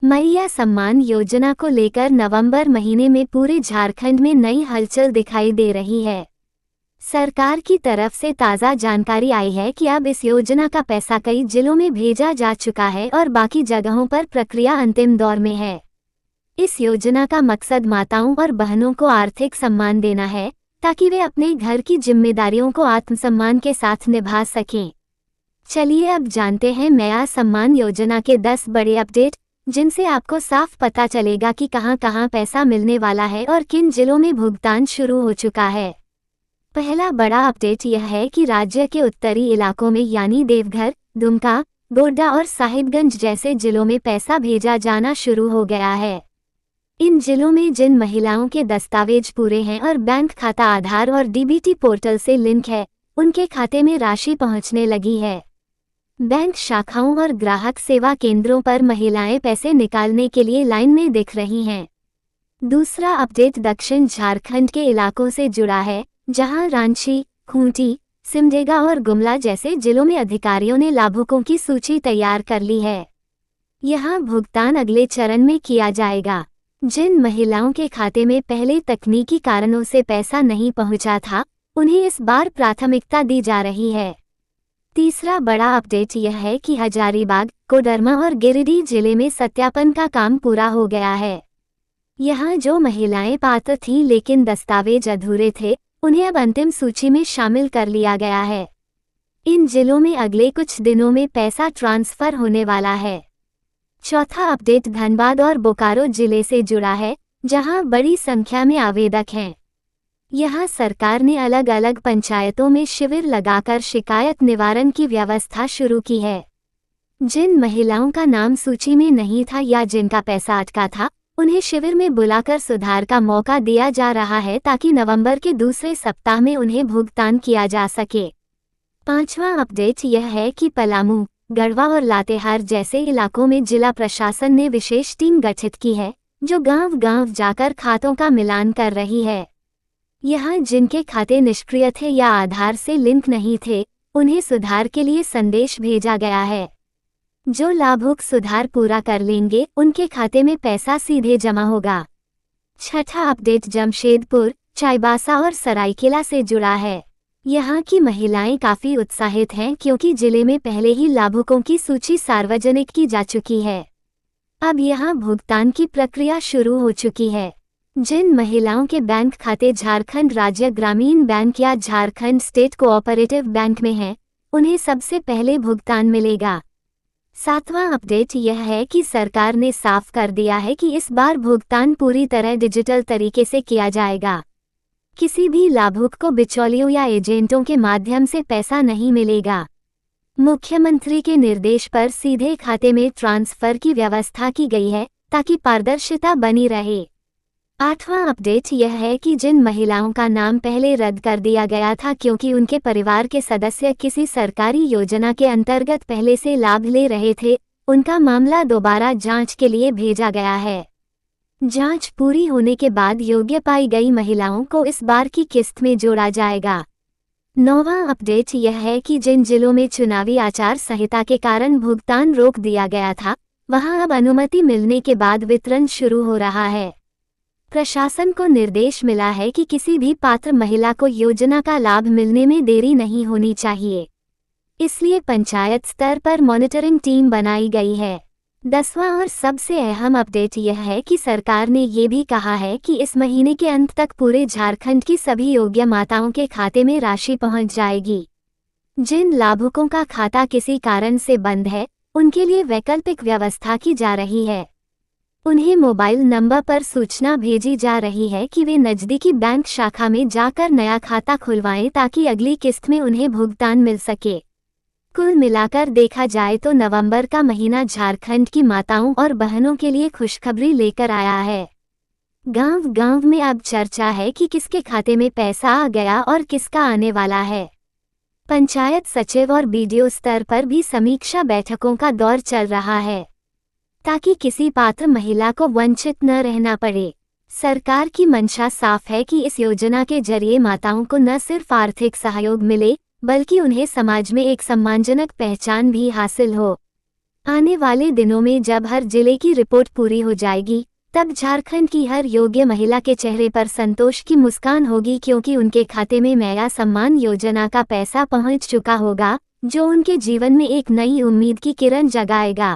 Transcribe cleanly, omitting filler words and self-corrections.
मैया सम्मान योजना को लेकर नवंबर महीने में पूरे झारखंड में नई हलचल दिखाई दे रही है। सरकार की तरफ से ताज़ा जानकारी आई है कि अब इस योजना का पैसा कई जिलों में भेजा जा चुका है और बाकी जगहों पर प्रक्रिया अंतिम दौर में है। इस योजना का मकसद माताओं और बहनों को आर्थिक सम्मान देना है, ताकि वे अपने घर की जिम्मेदारियों को आत्मसम्मान के साथ निभा सकें। चलिए अब जानते हैं मैया सम्मान योजना के 10 बड़े अपडेट, जिनसे आपको साफ पता चलेगा कि कहां कहां पैसा मिलने वाला है और किन जिलों में भुगतान शुरू हो चुका है। पहला बड़ा अपडेट यह है कि राज्य के उत्तरी इलाकों में यानी देवघर, दुमका, गोड्डा और साहिबगंज जैसे जिलों में पैसा भेजा जाना शुरू हो गया है। इन जिलों में जिन महिलाओं के दस्तावेज पूरे हैं और बैंक खाता आधार और डीबीटी पोर्टल से लिंक है, उनके खाते में राशि पहुंचने लगी है। बैंक शाखाओं और ग्राहक सेवा केंद्रों पर महिलाएं पैसे निकालने के लिए लाइन में दिख रही हैं। दूसरा अपडेट दक्षिण झारखंड के इलाकों से जुड़ा है, जहां रांची, खूंटी, सिमडेगा और गुमला जैसे जिलों में अधिकारियों ने लाभुकों की सूची तैयार कर ली है। यहां भुगतान अगले चरण में किया जाएगा। जिन महिलाओं के खाते में पहले तकनीकी कारणों से पैसा नहीं पहुंचा था, उन्हें इस बार प्राथमिकता दी जा रही है। तीसरा बड़ा अपडेट यह है कि हजारीबाग, कोडरमा और गिरिडीह जिले में सत्यापन का काम पूरा हो गया है। यहां जो महिलाएं पात्र थीं लेकिन दस्तावेज अधूरे थे, उन्हें अब अंतिम सूची में शामिल कर लिया गया है। इन जिलों में अगले कुछ दिनों में पैसा ट्रांसफर होने वाला है। चौथा अपडेट धनबाद और बोकारो जिले से जुड़ा है, जहां बड़ी संख्या में आवेदक हैं। यहां सरकार ने अलग अलग पंचायतों में शिविर लगाकर शिकायत निवारण की व्यवस्था शुरू की है। जिन महिलाओं का नाम सूची में नहीं था या जिनका पैसा अटका था, उन्हें शिविर में बुलाकर सुधार का मौका दिया जा रहा है, ताकि नवंबर के दूसरे सप्ताह में उन्हें भुगतान किया जा सके। पांचवां अपडेट यह है कि पलामू, गढ़वा और लातेहार जैसे इलाकों में जिला प्रशासन ने विशेष टीम गठित की है, जो गांव-गांव जाकर खातों का मिलान कर रही है। यहां जिनके खाते निष्क्रिय थे या आधार से लिंक नहीं थे, उन्हें सुधार के लिए संदेश भेजा गया है। जो लाभुक सुधार पूरा कर लेंगे, उनके खाते में पैसा सीधे जमा होगा। छठा अपडेट जमशेदपुर, चाईबासा और सरायकेला से जुड़ा है। यहां की महिलाएं काफी उत्साहित हैं, क्योंकि जिले में पहले ही लाभुकों की सूची सार्वजनिक की जा चुकी है। अब यहां भुगतान की प्रक्रिया शुरू हो चुकी है। जिन महिलाओं के बैंक खाते झारखंड राज्य ग्रामीण बैंक या झारखंड स्टेट कोऑपरेटिव बैंक में हैं, उन्हें सबसे पहले भुगतान मिलेगा। सातवां अपडेट यह है कि सरकार ने साफ कर दिया है कि इस बार भुगतान पूरी तरह डिजिटल तरीके से किया जाएगा। किसी भी लाभुक को बिचौलियों या एजेंटों के माध्यम से पैसा नहीं मिलेगा। मुख्यमंत्री के निर्देश पर सीधे खाते में ट्रांसफर की व्यवस्था की गई है, ताकि पारदर्शिता बनी रहे। आठवां अपडेट यह है कि जिन महिलाओं का नाम पहले रद्द कर दिया गया था क्योंकि उनके परिवार के सदस्य किसी सरकारी योजना के अंतर्गत पहले से लाभ ले रहे थे, उनका मामला दोबारा जांच के लिए भेजा गया है। जांच पूरी होने के बाद योग्य पाई गई महिलाओं को इस बार की किस्त में जोड़ा जाएगा। नौवां अपडेट यह है कि जिन जिलों में चुनावी आचार संहिता के कारण भुगतान रोक दिया गया था, वहां अब अनुमति मिलने के बाद वितरण शुरू हो रहा है। प्रशासन को निर्देश मिला है कि किसी भी पात्र महिला को योजना का लाभ मिलने में देरी नहीं होनी चाहिए, इसलिए पंचायत स्तर पर मॉनिटरिंग टीम बनाई गई है। 10वां और सबसे अहम अपडेट यह है कि सरकार ने ये भी कहा है कि इस महीने के अंत तक पूरे झारखंड की सभी योग्य माताओं के खाते में राशि पहुंच जाएगी। जिन लाभुकों का खाता किसी कारण से बंद है, उनके लिए वैकल्पिक व्यवस्था की जा रही है। उन्हें मोबाइल नंबर पर सूचना भेजी जा रही है कि वे नज़दीकी बैंक शाखा में जाकर नया खाता खुलवाएं, ताकि अगली किस्त में उन्हें भुगतान मिल सके। कुल मिलाकर देखा जाए तो नवंबर का महीना झारखंड की माताओं और बहनों के लिए खुशखबरी लेकर आया है। गांव-गांव में अब चर्चा है कि किसके खाते में पैसा आ गया और किसका आने वाला है। पंचायत सचिव और बीडीओ स्तर पर भी समीक्षा बैठकों का दौर चल रहा है, ताकि किसी पात्र महिला को वंचित न रहना पड़े। सरकार की मंशा साफ है कि इस योजना के जरिए माताओं को न सिर्फ आर्थिक सहयोग मिले, बल्कि उन्हें समाज में एक सम्मानजनक पहचान भी हासिल हो। आने वाले दिनों में जब हर जिले की रिपोर्ट पूरी हो जाएगी, तब झारखंड की हर योग्य महिला के चेहरे पर संतोष की मुस्कान होगी, क्योंकि उनके खाते में मैया सम्मान योजना का पैसा पहुंच चुका होगा, जो उनके जीवन में एक नई उम्मीद की किरण जगाएगा।